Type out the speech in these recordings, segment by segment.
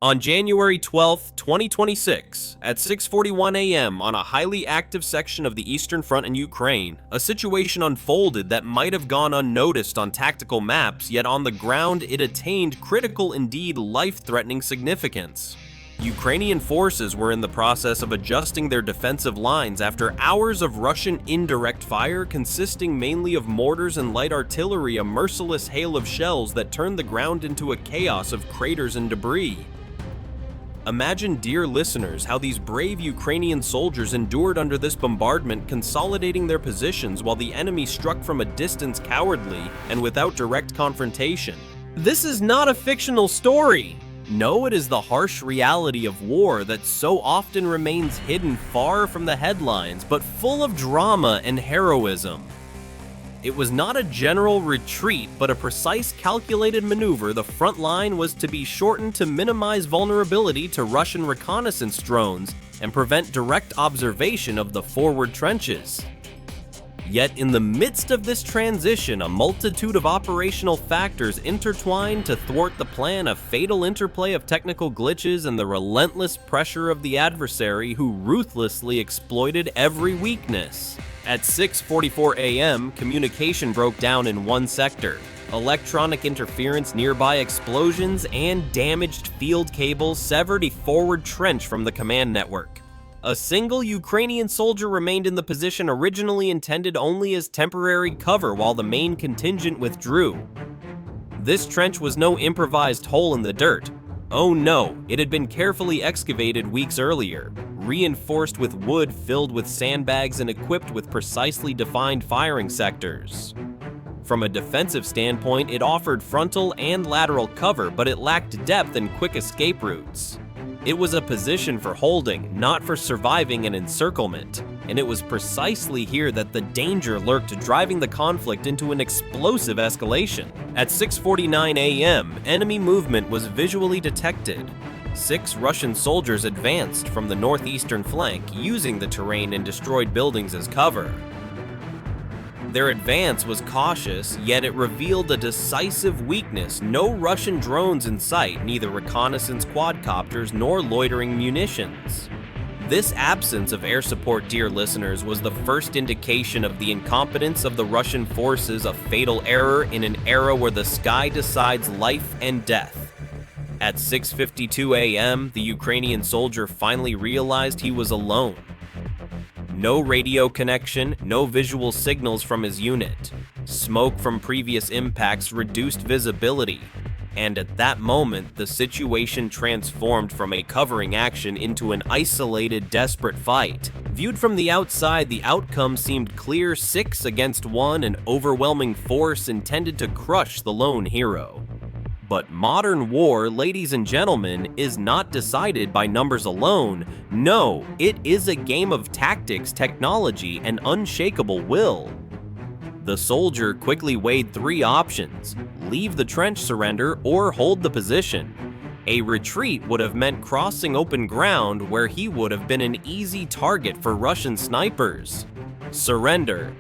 On January 12, 2026, at 6:41 a.m. on a highly active section of the Eastern Front in Ukraine, a situation unfolded that might have gone unnoticed on tactical maps, yet on the ground it attained critical, indeed life-threatening significance. Ukrainian forces were in the process of adjusting their defensive lines after hours of Russian indirect fire consisting mainly of mortars and light artillery, a merciless hail of shells that turned the ground into a chaos of craters and debris. Imagine, dear listeners, how these brave Ukrainian soldiers endured under this bombardment, consolidating their positions while the enemy struck from a distance cowardly and without direct confrontation. This is not a fictional story. No, it is the harsh reality of war that so often remains hidden far from the headlines, but full of drama and heroism. It was not a general retreat, but a precise calculated maneuver. The front line was to be shortened to minimize vulnerability to Russian reconnaissance drones and prevent direct observation of the forward trenches. Yet in the midst of this transition, a multitude of operational factors intertwined to thwart the plan, a fatal interplay of technical glitches and the relentless pressure of the adversary who ruthlessly exploited every weakness. At 6:44 a.m., communication broke down in one sector. Electronic interference, nearby explosions, and damaged field cables severed a forward trench from the command network. A single Ukrainian soldier remained in the position originally intended only as temporary cover while the main contingent withdrew. This trench was no improvised hole in the dirt. Oh no, it had been carefully excavated weeks earlier, reinforced with wood filled with sandbags and equipped with precisely defined firing sectors. From a defensive standpoint, it offered frontal and lateral cover, but it lacked depth and quick escape routes. It was a position for holding, not for surviving an encirclement, and it was precisely here that the danger lurked, driving the conflict into an explosive escalation. At 6:49 a.m., enemy movement was visually detected. 6 Russian soldiers advanced from the northeastern flank, using the terrain and destroyed buildings as cover. Their advance was cautious, yet it revealed a decisive weakness. No Russian drones in sight, neither reconnaissance quadcopters nor loitering munitions. This absence of air support, dear listeners, was the first indication of the incompetence of the Russian forces, a fatal error in an era where the sky decides life and death. At 6:52 a.m., the Ukrainian soldier finally realized he was alone. No radio connection, no visual signals from his unit. Smoke from previous impacts reduced visibility. And at that moment, the situation transformed from a covering action into an isolated, desperate fight. Viewed from the outside, the outcome seemed clear: 6 against 1, an overwhelming force intended to crush the lone hero. But modern war, ladies and gentlemen, is not decided by numbers alone. No, it is a game of tactics, technology, and unshakable will. The soldier quickly weighed 3 options: leave the trench, surrender, or hold the position. A retreat would have meant crossing open ground where he would have been an easy target for Russian snipers. Surrender.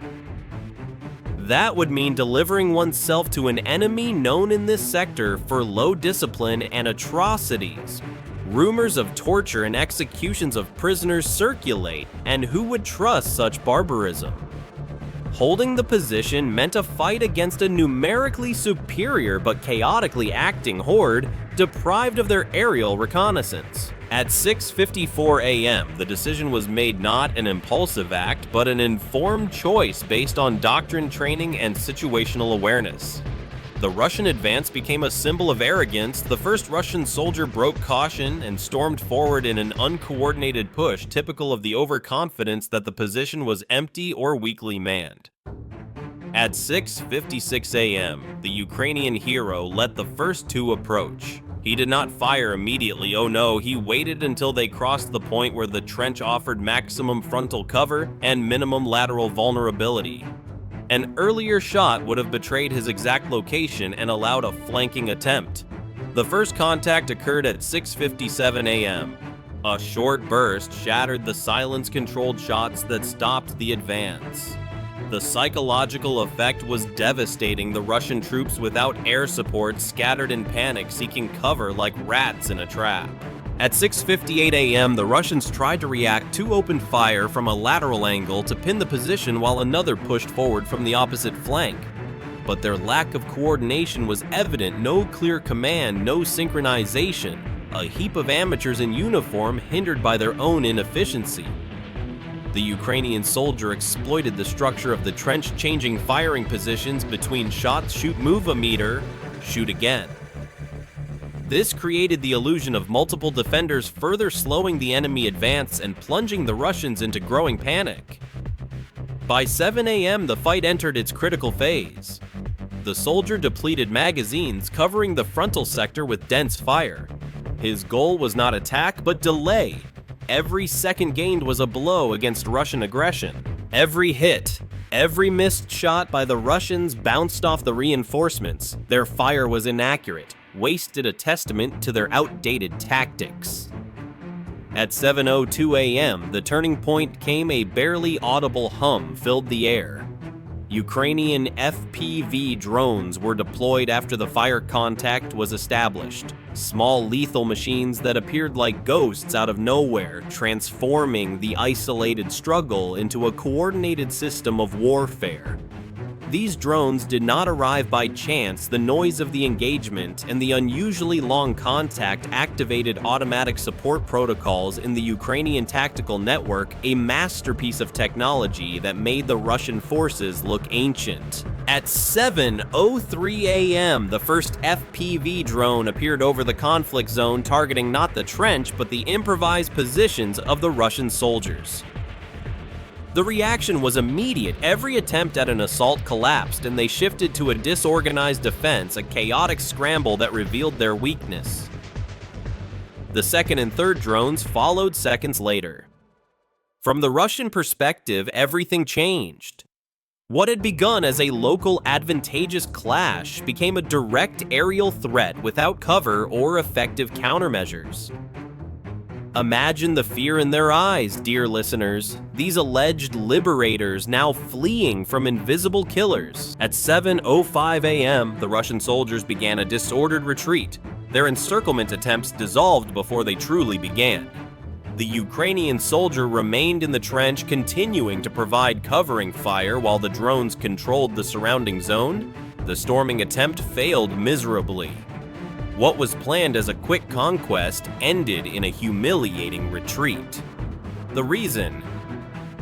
That would mean delivering oneself to an enemy known in this sector for low discipline and atrocities. Rumors of torture and executions of prisoners circulate, and who would trust such barbarism? Holding the position meant a fight against a numerically superior but chaotically acting horde, deprived of their aerial reconnaissance. At 6:54 a.m., the decision was made not an impulsive act, but an informed choice based on doctrine training and situational awareness. The Russian advance became a symbol of arrogance. The first Russian soldier broke caution and stormed forward in an uncoordinated push, typical of the overconfidence that the position was empty or weakly manned. At 6:56 a.m., the Ukrainian hero let the first 2 approach. He did not fire immediately, oh no, he waited until they crossed the point where the trench offered maximum frontal cover and minimum lateral vulnerability. An earlier shot would have betrayed his exact location and allowed a flanking attempt. The first contact occurred at 6:57 a.m. A short burst shattered the silence-controlled shots that stopped the advance. The psychological effect was devastating. The Russian troops without air support scattered in panic, seeking cover like rats in a trap. At 6:58 a.m., the Russians tried to react to open fire from a lateral angle to pin the position while another pushed forward from the opposite flank. But their lack of coordination was evident. No clear command, no synchronization. A heap of amateurs in uniform hindered by their own inefficiency. The Ukrainian soldier exploited the structure of the trench, changing firing positions between shots, shoot, move a meter, shoot again. This created the illusion of multiple defenders, further slowing the enemy advance and plunging the Russians into growing panic. By 7 a.m., the fight entered its critical phase. The soldier depleted magazines, covering the frontal sector with dense fire. His goal was not attack, but delay. Every second gained was a blow against Russian aggression. Every hit, every missed shot by the Russians bounced off the reinforcements. Their fire was inaccurate, wasted, a testament to their outdated tactics. At 7:02 a.m., the turning point came. A barely audible hum filled the air. Ukrainian FPV drones were deployed after the fire contact was established. Small lethal machines that appeared like ghosts out of nowhere, transforming the isolated struggle into a coordinated system of warfare. These drones did not arrive by chance. The noise of the engagement and the unusually long contact activated automatic support protocols in the Ukrainian tactical network, a masterpiece of technology that made the Russian forces look ancient. At 7:03 a.m., the first FPV drone appeared over the conflict zone, targeting not the trench but the improvised positions of the Russian soldiers. The reaction was immediate. Every attempt at an assault collapsed, and they shifted to a disorganized defense, a chaotic scramble that revealed their weakness. The second and third drones followed seconds later. From the Russian perspective, everything changed. What had begun as a local advantageous clash became a direct aerial threat without cover or effective countermeasures. Imagine the fear in their eyes, dear listeners. These alleged liberators now fleeing from invisible killers. At 7:05 a.m., the Russian soldiers began a disordered retreat. Their encirclement attempts dissolved before they truly began. The Ukrainian soldier remained in the trench, continuing to provide covering fire while the drones controlled the surrounding zone. The storming attempt failed miserably. What was planned as a quick conquest ended in a humiliating retreat. The reason?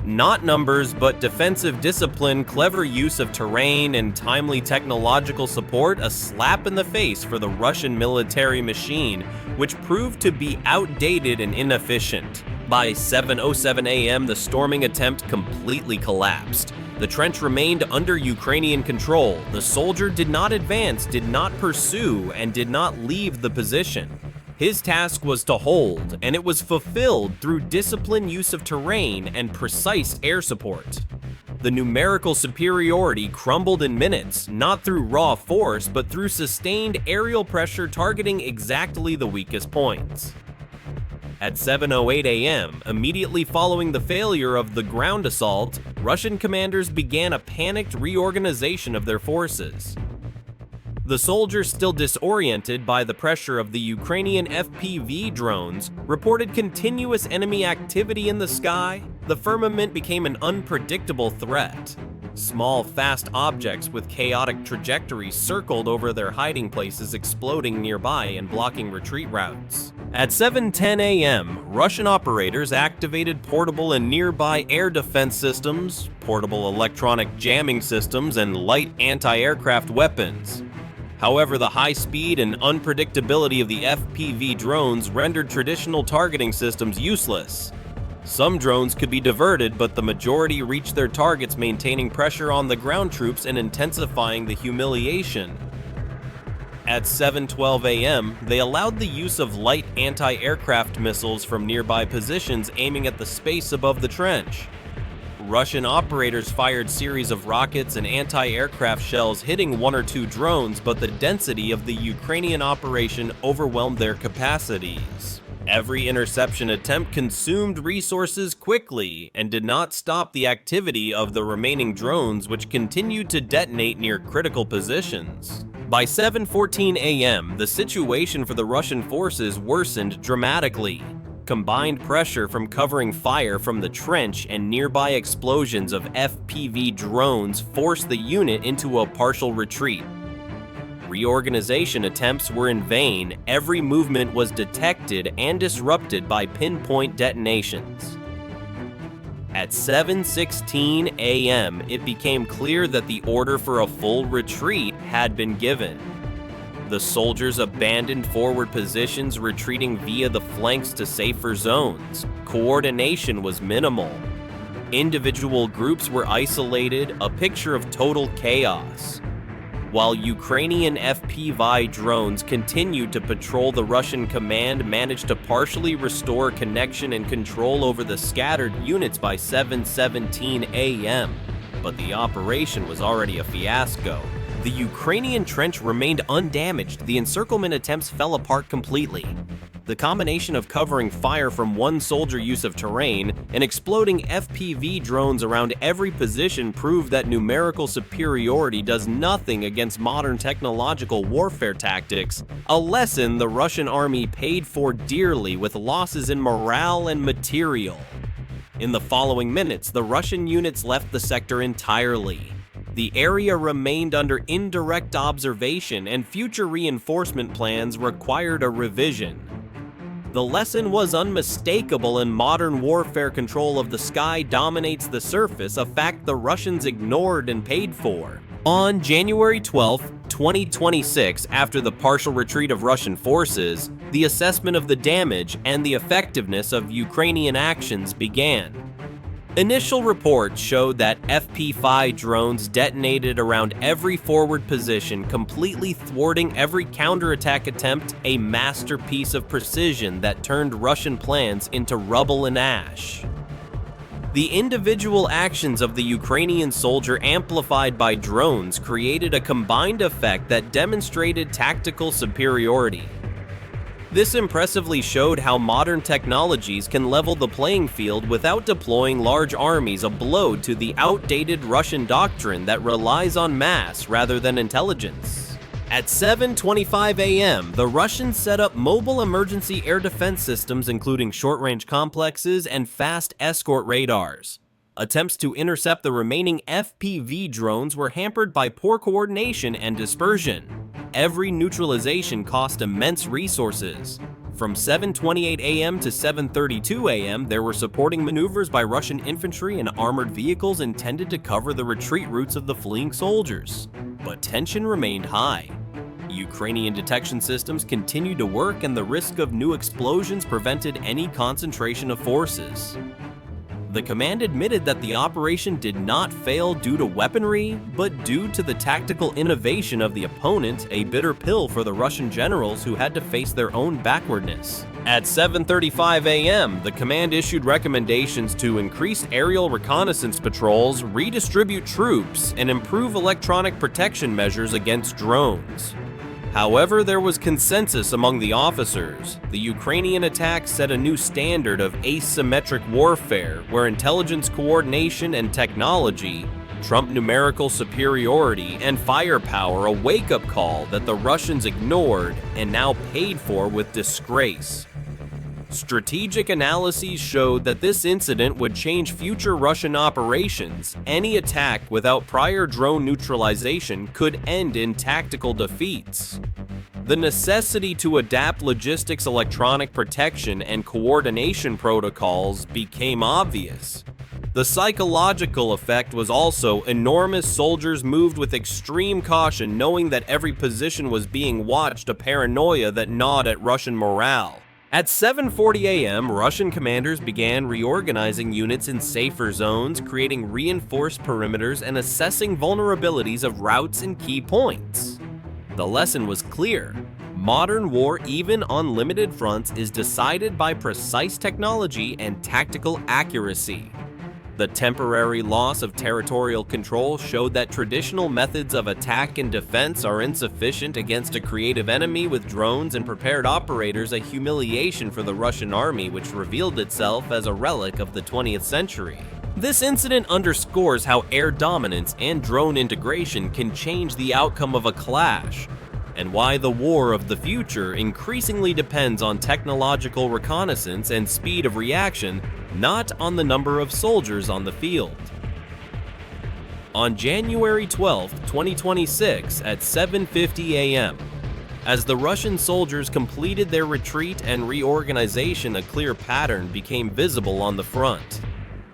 Not numbers, but defensive discipline, clever use of terrain, and timely technological support, a slap in the face for the Russian military machine, which proved to be outdated and inefficient. By 7:07 a.m., the storming attempt completely collapsed. The trench remained under Ukrainian control. The soldier did not advance, did not pursue, and did not leave the position. His task was to hold, and it was fulfilled through disciplined use of terrain and precise air support. The numerical superiority crumbled in minutes, not through raw force, but through sustained aerial pressure targeting exactly the weakest points. At 7:08 a.m., immediately following the failure of the ground assault, Russian commanders began a panicked reorganization of their forces. The soldiers, still disoriented by the pressure of the Ukrainian FPV drones, reported continuous enemy activity in the sky. The firmament became an unpredictable threat. Small, fast objects with chaotic trajectories circled over their hiding places, exploding nearby and blocking retreat routes. At 7:10 a.m., Russian operators activated portable and nearby air defense systems, portable electronic jamming systems, and light anti-aircraft weapons. However, the high speed and unpredictability of the FPV drones rendered traditional targeting systems useless. Some drones could be diverted, but the majority reached their targets, maintaining pressure on the ground troops and intensifying the humiliation. At 7:12 a.m., they allowed the use of light anti-aircraft missiles from nearby positions, aiming at the space above the trench. Russian operators fired series of rockets and anti-aircraft shells, hitting one or two drones, but the density of the Ukrainian operation overwhelmed their capacities. Every interception attempt consumed resources quickly and did not stop the activity of the remaining drones, which continued to detonate near critical positions. By 7:14 a.m., the situation for the Russian forces worsened dramatically. Combined pressure from covering fire from the trench and nearby explosions of FPV drones forced the unit into a partial retreat. Reorganization attempts were in vain. Every movement was detected and disrupted by pinpoint detonations. At 7:16 a.m., it became clear that the order for a full retreat had been given. The soldiers abandoned forward positions, retreating via the flanks to safer zones. Coordination was minimal. Individual groups were isolated, a picture of total chaos. While Ukrainian FPV drones continued to patrol, the Russian command managed to partially restore connection and control over the scattered units by 7:17 a.m., but the operation was already a fiasco. The Ukrainian trench remained undamaged. The encirclement attempts fell apart completely. The combination of covering fire from one soldier use of terrain and exploding FPV drones around every position proved that numerical superiority does nothing against modern technological warfare tactics, a lesson the Russian army paid for dearly with losses in morale and material. In the following minutes, the Russian units left the sector entirely. The area remained under indirect observation, and future reinforcement plans required a revision. The lesson was unmistakable. In modern warfare, control of the sky dominates the surface, a fact the Russians ignored and paid for. On January 12, 2026, after the partial retreat of Russian forces, the assessment of the damage and the effectiveness of Ukrainian actions began. Initial reports showed that FP5 drones detonated around every forward position, completely thwarting every counterattack attempt, a masterpiece of precision that turned Russian plans into rubble and ash. The individual actions of the Ukrainian soldier amplified by drones created a combined effect that demonstrated tactical superiority. This impressively showed how modern technologies can level the playing field without deploying large armies, a blow to the outdated Russian doctrine that relies on mass rather than intelligence. At 7:25 a.m., the Russians set up mobile emergency air defense systems, including short-range complexes and fast escort radars. Attempts to intercept the remaining FPV drones were hampered by poor coordination and dispersion. Every neutralization cost immense resources. From 7:28 a.m. to 7:32 a.m., there were supporting maneuvers by Russian infantry and armored vehicles intended to cover the retreat routes of the fleeing soldiers. But tension remained high. Ukrainian detection systems continued to work, and the risk of new explosions prevented any concentration of forces. The command admitted that the operation did not fail due to weaponry, but due to the tactical innovation of the opponent, a bitter pill for the Russian generals who had to face their own backwardness. At 7:35 a.m., the command issued recommendations to increase aerial reconnaissance patrols, redistribute troops, and improve electronic protection measures against drones. However, there was consensus among the officers. The Ukrainian attack set a new standard of asymmetric warfare, where intelligence coordination and technology trumped numerical superiority and firepower, a wake-up call that the Russians ignored and now paid for with disgrace. Strategic analyses showed that this incident would change future Russian operations. Any attack without prior drone neutralization could end in tactical defeats. The necessity to adapt logistics, electronic protection, and coordination protocols became obvious. The psychological effect was also enormous. Soldiers moved with extreme caution, knowing that every position was being watched, a paranoia that gnawed at Russian morale. At 7:40 a.m., Russian commanders began reorganizing units in safer zones, creating reinforced perimeters, and assessing vulnerabilities of routes and key points. The lesson was clear. Modern war, even on limited fronts, is decided by precise technology and tactical accuracy. The temporary loss of territorial control showed that traditional methods of attack and defense are insufficient against a creative enemy, with drones and prepared operators a humiliation for the Russian army, which revealed itself as a relic of the 20th century. This incident underscores how air dominance and drone integration can change the outcome of a clash, and why the war of the future increasingly depends on technological reconnaissance and speed of reaction, not on the number of soldiers on the field. On January 12, 2026 at 7:50 a.m., as the Russian soldiers completed their retreat and reorganization, a clear pattern became visible on the front.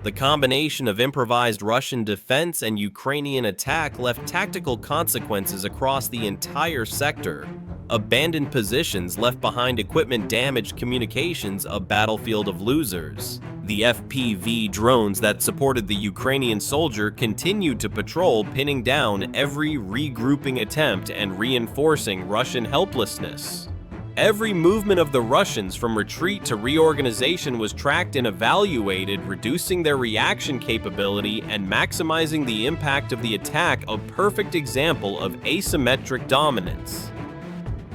The combination of improvised Russian defense and Ukrainian attack left tactical consequences across the entire sector. Abandoned positions left behind equipment damaged communications, a battlefield of losers. The FPV drones that supported the Ukrainian soldier continued to patrol, pinning down every regrouping attempt and reinforcing Russian helplessness. Every movement of the Russians from retreat to reorganization was tracked and evaluated, reducing their reaction capability and maximizing the impact of the attack, a perfect example of asymmetric dominance.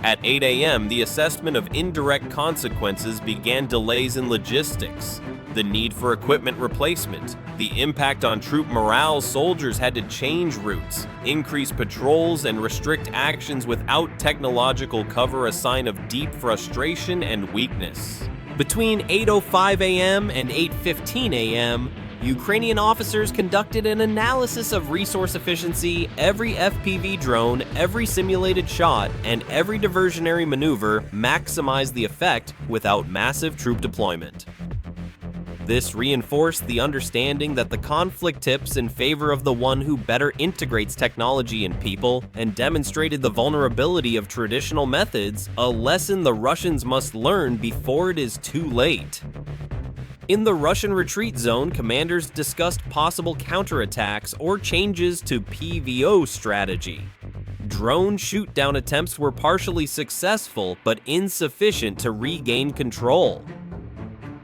At 8 a.m., the assessment of indirect consequences began: delays in logistics, the need for equipment replacement, the impact on troop morale. Soldiers had to change routes, increase patrols, and restrict actions without technological cover, a sign of deep frustration and weakness. Between 8:05 a.m. and 8:15 a.m., Ukrainian officers conducted an analysis of resource efficiency. Every FPV drone, every simulated shot, and every diversionary maneuver maximized the effect without massive troop deployment. This reinforced the understanding that the conflict tips in favor of the one who better integrates technology and people, and demonstrated the vulnerability of traditional methods, a lesson the Russians must learn before it is too late. In the Russian retreat zone, commanders discussed possible counterattacks or changes to PVO strategy. Drone shoot-down attempts were partially successful, but insufficient to regain control.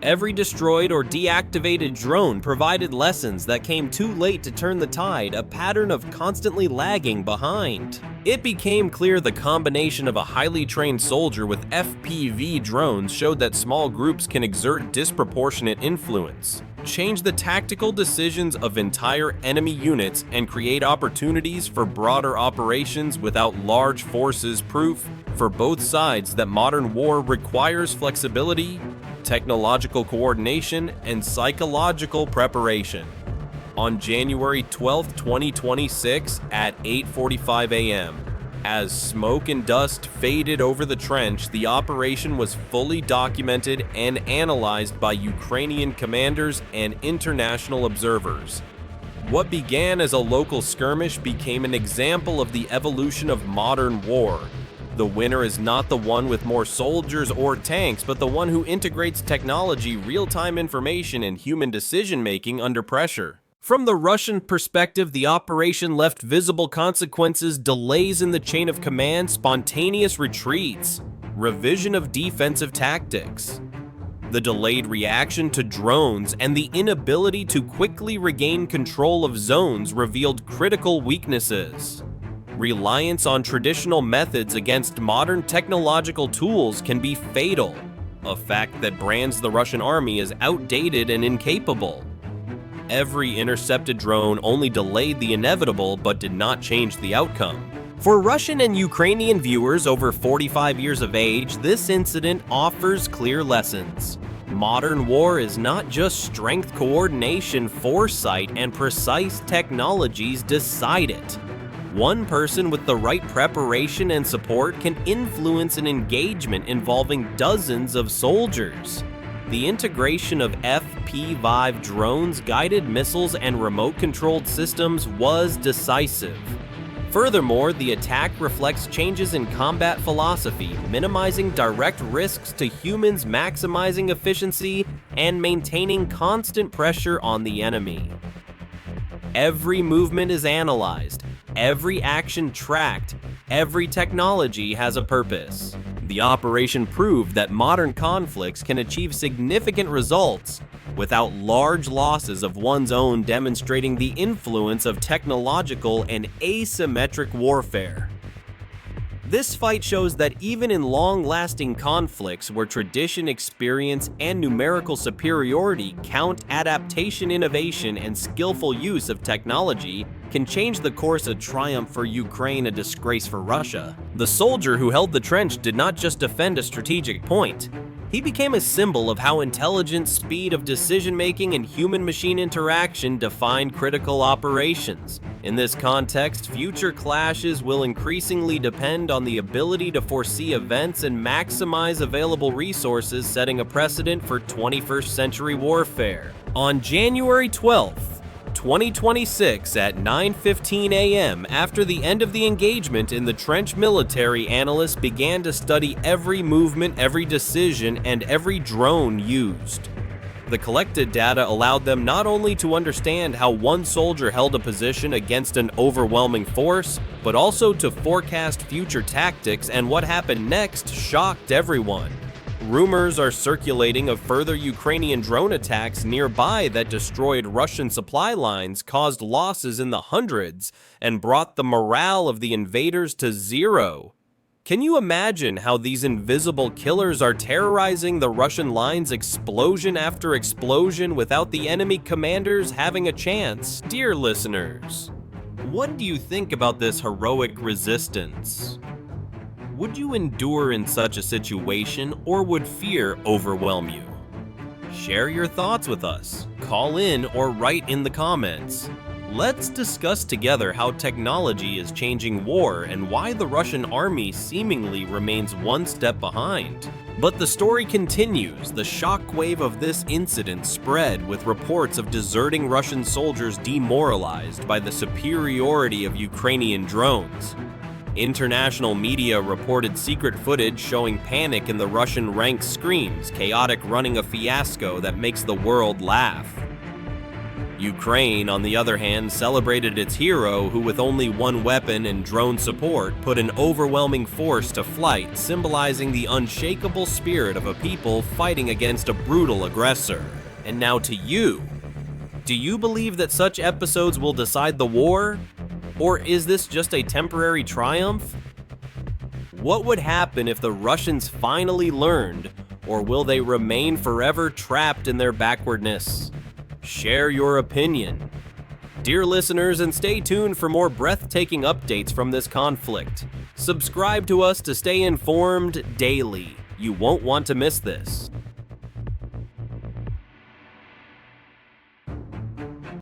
Every destroyed or deactivated drone provided lessons that came too late to turn the tide, a pattern of constantly lagging behind. It became clear the combination of a highly trained soldier with FPV drones showed that small groups can exert disproportionate influence, change the tactical decisions of entire enemy units, and create opportunities for broader operations without large forces. Proof for both sides that modern war requires flexibility, technological coordination, and psychological preparation. On January 12, 2026 at 8:45 a.m., as smoke and dust faded over the trench, the operation was fully documented and analyzed by Ukrainian commanders and international observers. What began as a local skirmish became an example of the evolution of modern war. The winner is not the one with more soldiers or tanks, but the one who integrates technology, real-time information, and human decision-making under pressure. From the Russian perspective, the operation left visible consequences: delays in the chain of command, spontaneous retreats, revision of defensive tactics. The delayed reaction to drones and the inability to quickly regain control of zones revealed critical weaknesses. Reliance on traditional methods against modern technological tools can be fatal, a fact that brands the Russian army as outdated and incapable. Every intercepted drone only delayed the inevitable but did not change the outcome. For Russian and Ukrainian viewers over 45 years of age, this incident offers clear lessons. Modern war is not just strength, coordination, foresight, and precise technologies decide it. One person with the right preparation and support can influence an engagement involving dozens of soldiers. The integration of FPV drones, guided missiles, and remote-controlled systems was decisive. Furthermore, the attack reflects changes in combat philosophy, minimizing direct risks to humans, maximizing efficiency, and maintaining constant pressure on the enemy. Every movement is analyzed, every action tracked, every technology has a purpose. The operation proved that modern conflicts can achieve significant results without large losses of one's own, demonstrating the influence of technological and asymmetric warfare. This fight shows that even in long-lasting conflicts where tradition, experience, and numerical superiority count, adaptation, innovation, and skillful use of technology can change the course. A triumph for Ukraine, a disgrace for Russia. The soldier who held the trench did not just defend a strategic point. He became a symbol of how intelligence, speed of decision-making, and human-machine interaction define critical operations. In this context, future clashes will increasingly depend on the ability to foresee events and maximize available resources, setting a precedent for 21st century warfare. On January 12th, 2026 at 9:15 a.m. after the end of the engagement in the trench, military analysts began to study every movement, every decision, and every drone used. The collected data allowed them not only to understand how one soldier held a position against an overwhelming force, but also to forecast future tactics, and what happened next shocked everyone. Rumors are circulating of further Ukrainian drone attacks nearby that destroyed Russian supply lines, caused losses in the hundreds, and brought the morale of the invaders to zero. Can you imagine how these invisible killers are terrorizing the Russian lines, explosion after explosion, without the enemy commanders having a chance? Dear listeners, what do you think about this heroic resistance? Would you endure in such a situation, or would fear overwhelm you? Share your thoughts with us. Call in or write in the comments. Let's discuss together how technology is changing war and why the Russian army seemingly remains one step behind. But the story continues. The shockwave of this incident spread, with reports of deserting Russian soldiers demoralized by the superiority of Ukrainian drones. International media reported secret footage showing panic in the Russian ranks, screams, chaotic running, a fiasco that makes the world laugh. Ukraine, on the other hand, celebrated its hero who, with only one weapon and drone support, put an overwhelming force to flight, symbolizing the unshakable spirit of a people fighting against a brutal aggressor. And now to you. Do you believe that such episodes will decide the war? Or is this just a temporary triumph? What would happen if the Russians finally learned, or will they remain forever trapped in their backwardness? Share your opinion. Dear listeners, and stay tuned for more breathtaking updates from this conflict. Subscribe to us to stay informed daily. You won't want to miss this.